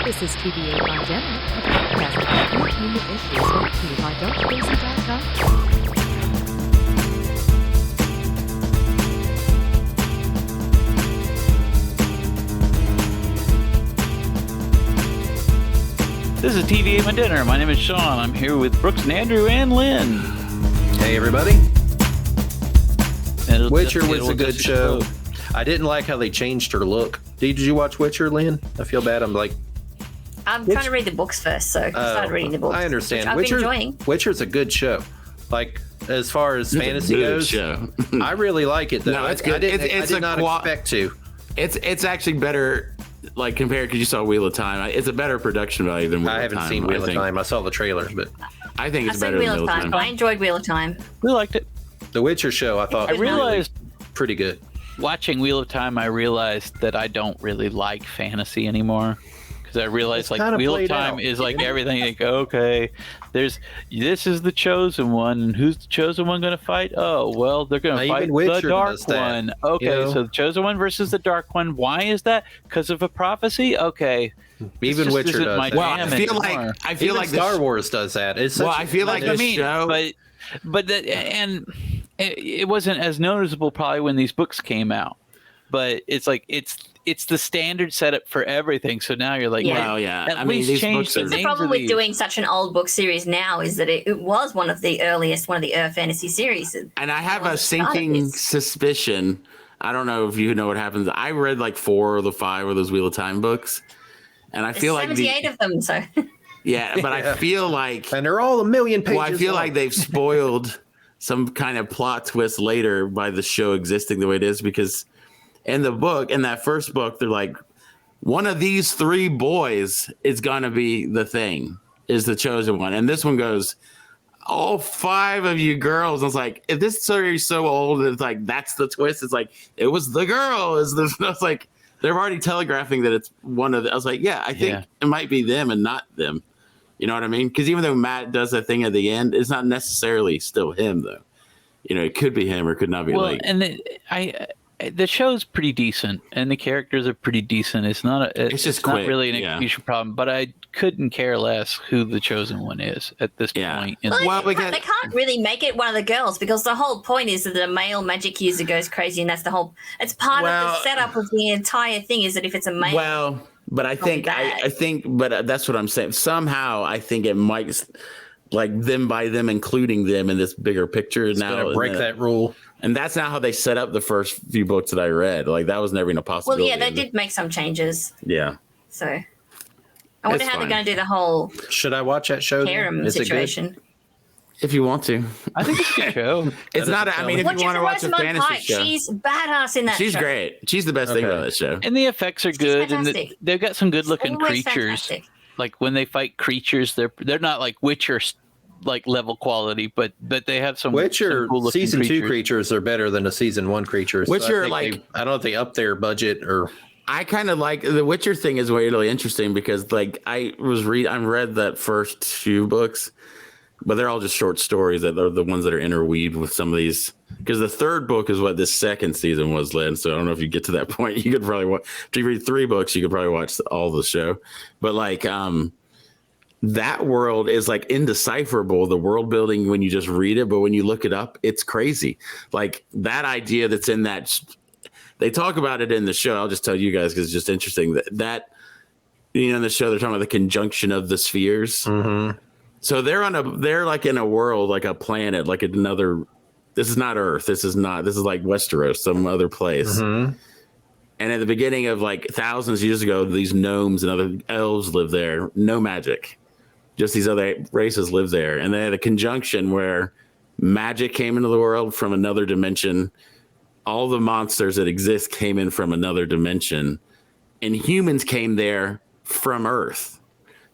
This is TVA by Gemma, a podcast about real human issues brought to you by DarkSpaces.com. This is TVA My Dinner. My name is Sean. I'm here with Brooks and Andrew and Lynn. Hey, everybody. Witcher was a good show. I didn't like how they changed her look. Did you watch Witcher, Lynn? I feel bad. I'm trying to read the books first, so I started reading the books. I understand. Which I've been enjoying. Witcher's a good show. Like, as far as fantasy goes, show. I really like it, though. No, it's good. I did not expect to. It's actually better, like, compared, because you saw Wheel of Time. It's a better production value than Wheel of Time. I haven't seen Wheel of Time. I saw the trailers, but I think it's I've better seen than Wheel of Time. I enjoyed Wheel of Time. We liked it. The Witcher show, I thought, I realized pretty good. watching Wheel of Time, I realized that I don't really like fantasy anymore. Because I realized, like, Wheel of Time is like everything. Like, okay, this is the chosen one, and who's the chosen one going to fight? Oh, well, they're going to fight the dark one. Okay, so the chosen one versus the dark one. Why is that? Because of a prophecy? Okay. Even Witcher does that. Well, I feel like Star Wars does that. I feel like this show, but that, and it wasn't as noticeable probably when these books came out. But it's like it's the standard setup for everything. So now you're like, well, yeah. At least change the names. The problem with doing such an old book series now is that it was one of the fantasy series. And I have a sinking suspicion. I don't know if you know what happens. I read like 4 of the 5 of those Wheel of Time books, and I feel like 78 of them. So yeah, but I feel like, and they're all 1,000,000 pages. Well, I feel like they've spoiled some kind of plot twist later by the show existing the way it is, because in the book, in that first book, they're like, one of these 3 boys is going to be the thing, is the chosen one. And this one goes, all 5 of you girls. I was like, if this story is so old, it's like, that's the twist. It's like, it was the girl. I was like, they're already telegraphing that it's one of the, I was like, yeah, I think it might be them and not them. You know what I mean? Because even though Matt does that thing at the end, it's not necessarily still him, though. You know, it could be him or it could not be. Well, and the show's pretty decent, and the characters are pretty decent. It's not not really an execution problem, but I couldn't care less who the chosen one is at this point. Well, they can't really make it one of the girls, because the whole point is that the male magic user goes crazy, and that's the whole. It's part of the setup of the entire thing is that if it's a male. Well, but I think but that's what I'm saying. Somehow, I think it might, like, them by them including them in this bigger picture. It's now break that rule. And that's not how they set up the first few books that I read. Like, that was never even a possibility. Well, yeah, they did make some changes. Yeah. So I wonder how they're going to do the whole. Should I watch that show? Harem situation. If you want to. I think it's a good show. It's not. I mean, if you want to watch a fantasy show, she's badass in that. She's great. She's the best thing about that show. And the effects are good, and they've got some good-looking creatures. Fantastic. Like when they fight creatures, they're not like Witcher like level quality, but they have some Witcher cool season 2 creatures are better than the season 1 creatures. Witcher, so I don't know if they up their budget or. I kind of like the Witcher thing is really interesting, because like I read that first few books, but they're all just short stories that are the ones that are interweaved with some of these. Because the 3rd book is what this 2nd season was, Lynn. So I don't know if you get to that point. You could probably watch. If you read 3 books, you could probably watch all the show. But like that world is like indecipherable, the world building, when you just read it, but when you look it up, it's crazy. Like that idea that's in that, they talk about it in the show. I'll just tell you guys because it's just interesting that you know, in the show they're talking about the conjunction of the spheres. Mm-hmm. So they're like in a world, like a planet, like another. This is not Earth. This is like Westeros, some other place. Mm-hmm. And at the beginning of like thousands of years ago, these gnomes and other elves lived there. No magic. Just these other races live there. And they had a conjunction where magic came into the world from another dimension. All the monsters that exist came in from another dimension. And humans came there from Earth.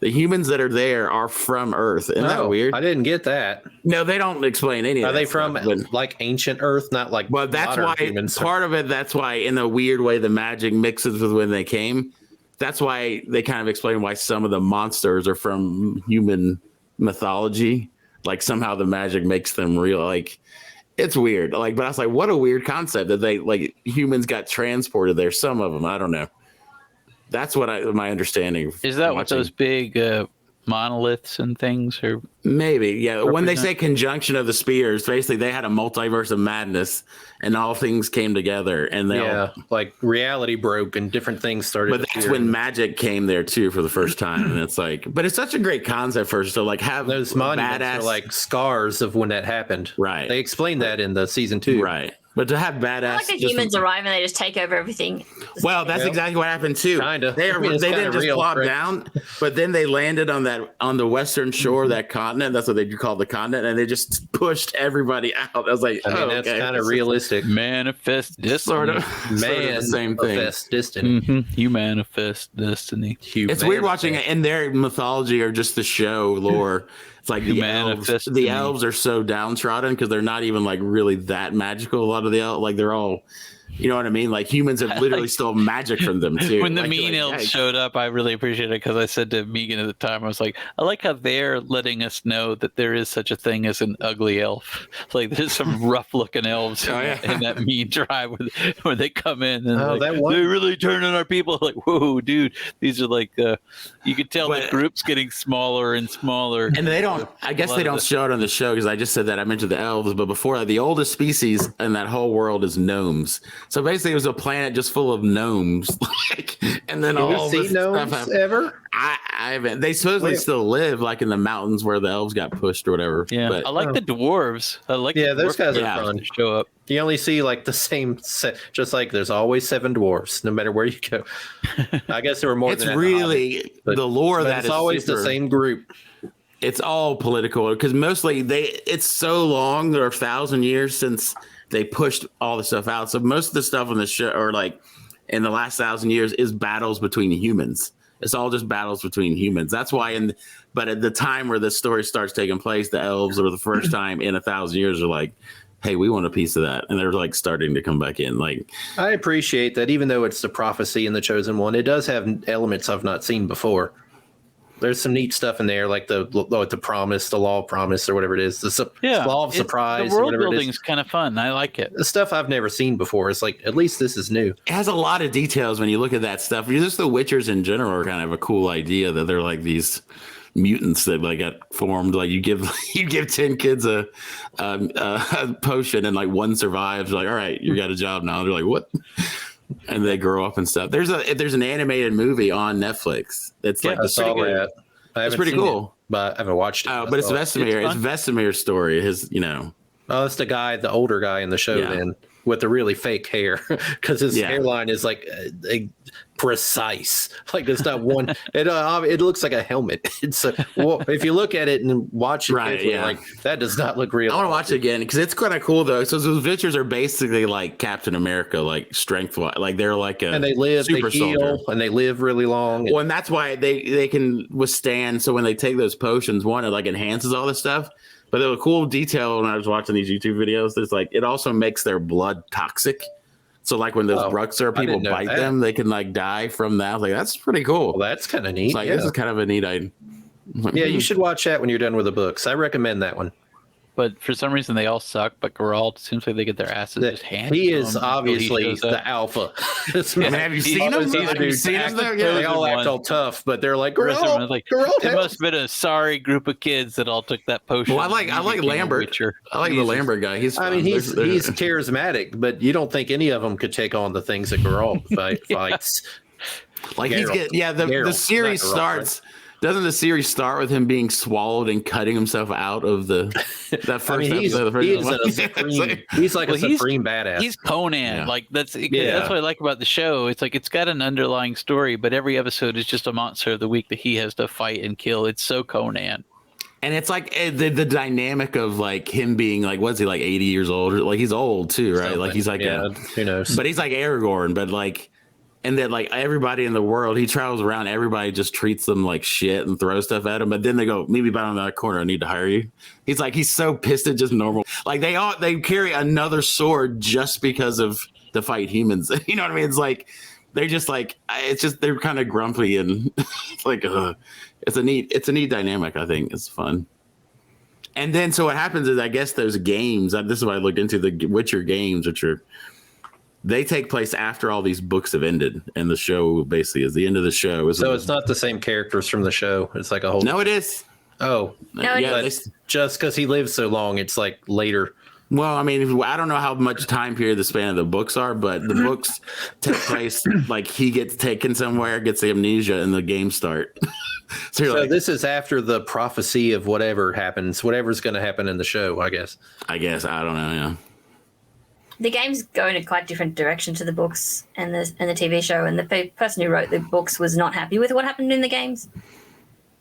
The humans that are there are from Earth. Isn't that weird? I didn't get that. No, they don't explain any of that. Are they from like ancient Earth, not like Well, that's why humans? Part of it, that's why in a weird way the magic mixes with when they came. That's why they kind of explain why some of the monsters are from human mythology. Like somehow the magic makes them real. Like it's weird. Like, but I was like, what a weird concept that they like humans got transported there. Some of them, I don't know. That's what my understanding. Is that what those big monoliths and things are? Maybe, yeah. When they say conjunction of the spears, basically they had a multiverse of madness, and all things came together, and like reality broke and different things started. But that's when magic came there too for the first time, and it's like, but it's such a great concept to like have those monuments are like scars of when that happened. Right. They explained that in the season 2. Right. But to have badass, like the humans arrive and they just take over everything. Well, that's exactly what happened too. Kinda. They didn't just plop down, but then they landed on the western shore of that continent. That's what they call the continent, and they just pushed everybody out. I was like, that's kind of realistic. Manifest destiny. Sort of the same thing. Manifest destiny. You manifest destiny. It's weird watching it in their mythology or just the show lore. It's like the elves are so downtrodden because they're not even like really that magical. A lot of the elves, like they're all, you know what I mean? Like humans have literally stole magic from them too. When the mean elves showed up, I really appreciated it because I said to Megan at the time, I was like, I like how they're letting us know that there is such a thing as an ugly elf. Like there's some rough looking elves in that mean tribe where they come in and they really turn on our people. Like, whoa, dude, these are like you could tell the group's getting smaller and smaller. And they don't. I guess they don't show it on the show because I just said that I mentioned the elves, but before that, the oldest species in that whole world is gnomes. So basically, it was a planet just full of gnomes. And then all this gnomes stuff ever? I haven't. They supposedly still live like in the mountains where the elves got pushed or whatever. Yeah, but I like the dwarves. I like those guys are fun to show up. You only see like the same set, just like there's always 7 dwarves no matter where you go. I guess there were more. It's really the lore that it's always the same group. It's all political because mostly it's so long, there are 1,000 years since they pushed all the stuff out. So most of the stuff on the show, or like in the last 1,000 years, is battles between humans. It's all just battles between humans. That's why but at the time where this story starts taking place, the elves are the first time in 1,000 years are like, hey, we want a piece of that. And they're like starting to come back in. Like, I appreciate that even though it's the prophecy and the chosen one, it does have elements I've not seen before. There's some neat stuff in there, like the promise, the law of promise, or whatever it is. The law of surprise. The world building is kind of fun. I like it. The stuff I've never seen before. It's like, at least this is new. It has a lot of details when you look at that stuff. Just the Witchers in general are kind of a cool idea that they're like these mutants that like got formed. Like you give 10 kids a potion and like one survives. Like, all right, you got a job now. They're like, what? And they grow up and stuff. There's an animated movie on Netflix. It's like it's pretty cool. But I haven't watched it. Oh, but it's Vesemir. It's Vesemir's story. Oh, it's the older guy in the show then with the really fake hair because his hairline is like precise. Like it's not one. It looks like a helmet. It's if you look at it and watch it carefully, like that does not look real. I want to watch it again because it's kind of cool though. So those Witchers are basically like Captain America, like strength, like they're like and they live, super they heal, soldier. And they live really long. Well, and that's why they can withstand. So when they take those potions, one, it like enhances all this stuff. But the cool detail when I was watching these YouTube videos, there's like it also makes their blood toxic. So like when those Bruxer people bite them, they can like die from that. Like that's pretty cool. Well, that's kind of neat. It's like this is kind of a neat idea. Yeah, you should watch that when you're done with the books. I recommend that one. But for some reason they all suck. But Geralt seems like they get their asses just handed. He is obviously the alpha. Have you seen him? Have you seen him? They all act all tough, but they're like Geralt. It must have been a sorry group of kids that all took that potion. Well, I like Lambert. I like the Lambert guy. He's charismatic, but you don't think any of them could take on the things that Geralt fights. Like the series starts. Right? Doesn't the series start with him being swallowed and cutting himself out of that first episode? He's like a supreme badass. He's Conan. Yeah. Like that's what I like about the show. It's like it's got an underlying story, but every episode is just a monster of the week that he has to fight and kill. It's so Conan. And it's like the dynamic of like him being like, what's he like 80 years old? Like he's old too, right? Something. Like he's like who knows? But he's like Aragorn, but like. And then, like, everybody in the world, he travels around, everybody just treats them like shit and throws stuff at him. But then they go, meet me by on that corner, I need to hire you. He's like, he's so pissed at just normal. Like, they carry another sword just because of the fight humans. You know what I mean? It's like, they're just like, they're kind of grumpy and it's like, it's a neat dynamic, I think. It's fun. And then, so what happens is, I guess those games, this is what I looked into, the Witcher games, which are, they take place after all these books have ended, and the show basically is the end of the show. So it's not the same characters from the show. It's like a whole. No, it is. Oh, No, just because he lives so long, it's like later. Well, I mean, I don't know how much time period the span of the books are, but the books take place like he gets taken somewhere, gets amnesia, and the games start. So this is after the prophecy of whatever happens, whatever's going to happen in the show, I guess. I don't know. Yeah. The games go in a quite different direction to the books and the TV show, and the person who wrote the books was not happy with what happened in the games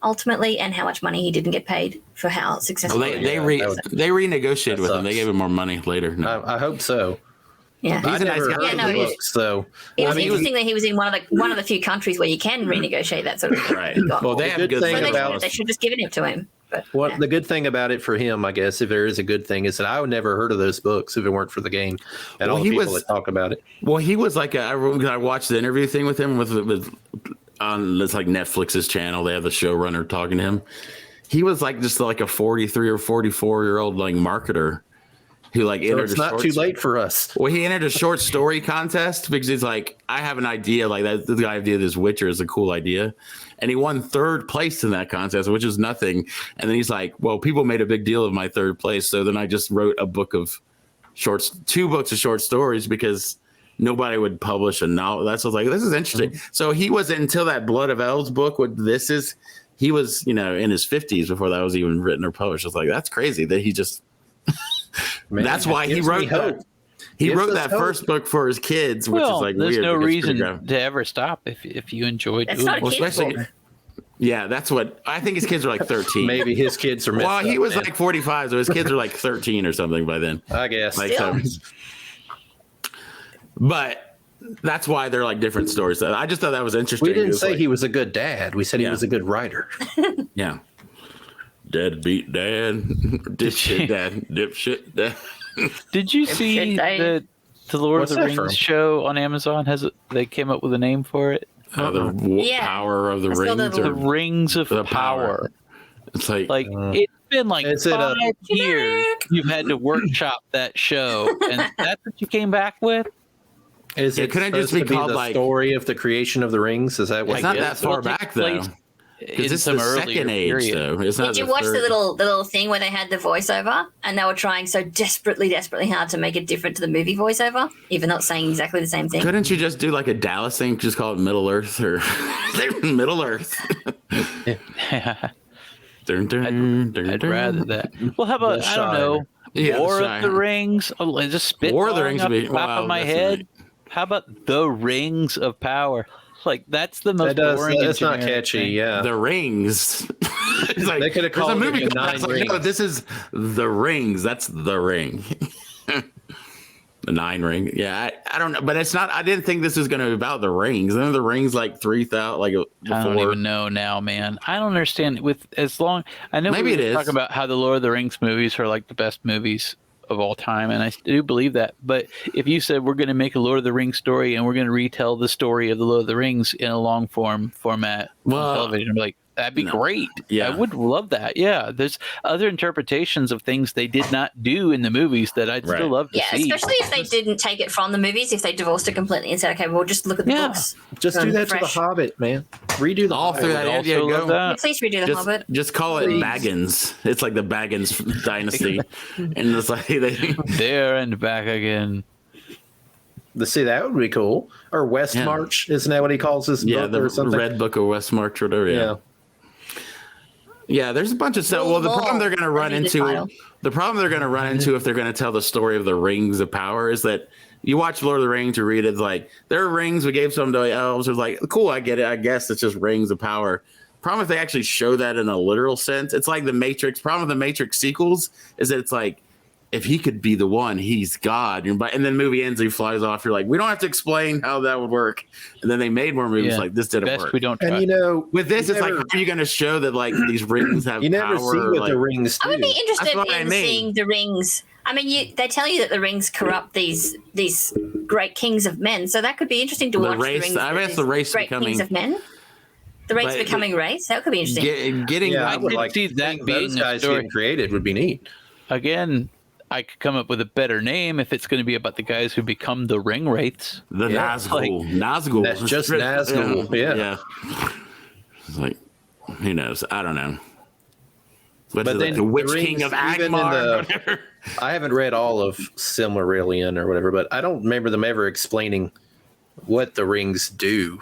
ultimately, and how much money he didn't get paid for how successful. Well, they renegotiated with him. They gave him more money later. No. I hope so. Yeah, he's a nice guy. Yeah, books, so it was interesting that he was in one of the few countries where you can renegotiate that sort of thing. Right. Well, they have a good thing about. They should just give it to him. But the good thing about it for him, I guess, if there is a good thing, is that I would never heard of those books if it weren't for the game and all the people that talk about it. Well, he was like I watched the interview thing with him with on it's like Netflix's channel. They have the showrunner talking to him. He was like just like a 43 or 44-year-old like marketer who like entered. It's not too late for us. Well, he entered a short story contest because he's like, I have an idea like that. The idea of this Witcher is a cool idea, and he won third place in that contest, which is nothing. And then he's like, well, people made a big deal of my third place, so then I just wrote a book of two books of short stories because nobody would publish a novel. That's what I was like, this is interesting. Mm-hmm. So he was until that Blood of Elves book. He was in his 50s before that was even written or published. I was like, that's crazy that he just. Man, that's why he wrote that. He wrote that first book for his kids, which is like there's weird. There's no reason to ever stop if you enjoy doing it. Especially, yeah, that's what I think. His kids are like 13. Maybe his kids are. Well, he was like 45, so his kids are like 13 or something by then. I guess. But that's why they're like different stories. I just thought that was interesting. We didn't say he was a good dad. We said he was a good writer. Yeah. Deadbeat dad, dipshit dad. Did you see the Lord of the Rings show on Amazon? They came up with a name for it? The Power of the Rings. The Rings of Power. It's like it's been like 5 years you've had to workshop that show, and that's what you came back with? Couldn't it just be called the story of the creation of the rings? Is that what? It's not that far back though. Because it's the second age, though. Did you watch the little thing where they had the voiceover and they were trying so desperately hard to make it different to the movie voiceover, even though it's saying exactly the same thing? Couldn't you just do like a Dallas thing, just call it Middle Earth or Middle Earth? I'd rather that. Well, how about I don't know, War of the Rings? Just spit War of the Rings off the top of my head. How about the Rings of Power? Like that's the most boring. That's not catchy. Yeah, the Rings. It's like, they could have called it movie the 9 Rings. No, this is the Rings. That's the Ring. The 9 Ring. Yeah, I don't know, but it's not. I didn't think this was going to be about the rings. Then the rings like 3,000. Like before. I don't even know now, man. I don't understand. I know maybe it is talking about how the Lord of the Rings movies are like the best movies of all time, and I do believe that. But if you said we're going to make a Lord of the Rings story and we're going to retell the story of the Lord of the Rings in a long format on television, I'd be like, that'd be great. Yeah, I would love that. Yeah, there's other interpretations of things they did not do in the movies that I'd still love to see. Yeah, especially if they didn't take it from the movies, if they divorced it completely and said, okay, we'll just look at the books. Just do that to The Hobbit, man. Redo the Hobbit. Through that idea. Please redo The Hobbit. Just call it Baggins. It's like the Baggins dynasty. And it's like there and back again. See, that would be cool. Or West March, isn't that what he calls his book or something? Red Book of West March or whatever. Yeah. Yeah, there's a bunch of stuff. Well, the problem they're going to run into if they're going to tell the story of the Rings of Power is that you watch Lord of the Rings, you read it, it's like, there are rings, we gave some to the elves. It's like, cool, I get it. I guess it's just rings of power. Problem if they actually show that in a literal sense, it's like the Matrix. Problem with the Matrix sequels is that it's like, if he could be the one, he's God. And then the movie ends, he flies off. You're like, we don't have to explain how that would work. And then they made more movies like this didn't work. We don't. And with this, it's like, how are you going to show that like these rings have power? You never see what the rings do. I would be interested in seeing the rings. I mean, they tell you that the rings corrupt these great kings of men, so that could be interesting to watch. Race, the rings. I guess the race great becoming kings of men. The race becoming race. That could be interesting. I would like see that being those guys getting created would be neat. Again. I could come up with a better name if it's going to be about the guys who become the ring wraiths. The Nazgul. Nazgul. That's just Nazgul. Yeah. It's like, who knows? I don't know. But then like the Witch King of Agmar. I haven't read all of Silmarillion or whatever, but I don't remember them ever explaining what the rings do.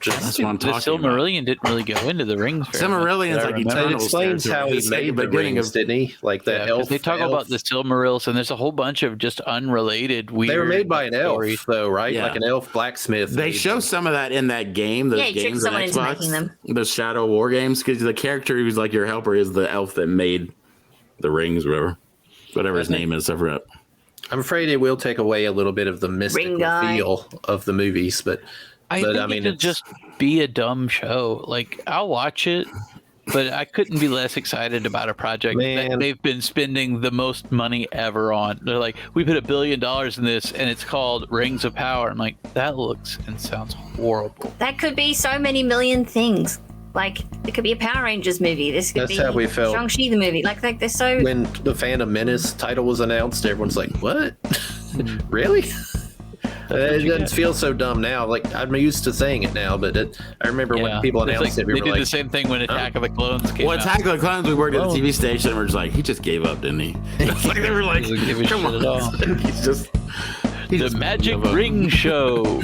That's what I'm talking about. Silmarillion didn't really go into the rings. Silmarillion's like eternal. It explains how he made the rings, didn't he? Like the elf. They talk about the Silmarils, and there's a whole bunch of just unrelated weird. They were made by an elf, though, right? Yeah. Like an elf blacksmith. They show some of that in that game. Those games on Xbox, those Shadow War games, because the character who's like your helper is the elf that made the rings, whatever his name is. I forgot. I'm afraid it will take away a little bit of the mystical feel of the movies, but. I think it'll just be a dumb show. Like, I'll watch it, but I couldn't be less excited about a project that they've been spending the most money ever on. They're like, we put $1 billion in this, and it's called Rings of Power. I'm like, that looks and sounds horrible. That could be so many million things. Like, it could be a Power Rangers movie. This could be how we felt. Shang-Chi the movie. Like they're so... When the Phantom Menace title was announced, everyone's like, what? Really? It doesn't feel so dumb now. Like, I'm used to saying it now, but I remember when people announced it, we were like, the same thing when Attack of the Clones came out. Attack of the Clones, we worked at the TV station, and we're just like, he just gave up, didn't he? It's like they were like, come on. At all. He's the Magic Ring Show.